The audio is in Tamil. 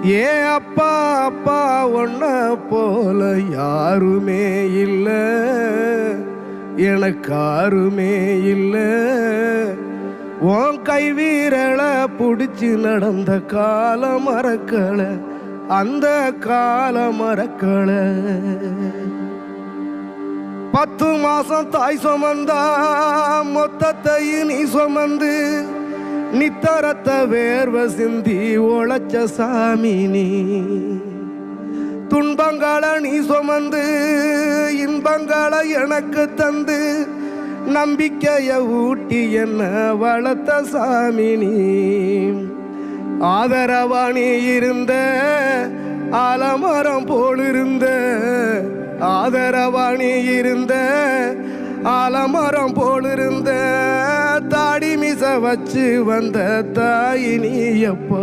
ஏ அப்பா அப்பா ஒன்ன போல யாருமே இல்லை, எனக்காருமே இல்லை. உன் கை வீரலை பிடிச்சி நடந்த கால மறக்கல, அந்த கால மறக்கல. 10 மாசம் தாய் சுமந்தா மொத்தத்தையும் நீ சுமந்து நித்தரத்த வேர்வை சிந்தி உழைச்ச சாமி நீ. துன்பங்களை நீ சுமந்து இன்பங்களை எனக்கு தந்து நம்பிக்கைய ஊட்டி என்ன வளர்த்த சாமி நீ. ஆதரவா நீ இருந்த ஆலமரம் போலிருந்த, ஆதரவா நீ இருந்த ஆலமரம் போலிருந்த. தாடி மிச வச்சு வந்த தாய் நீ அப்பா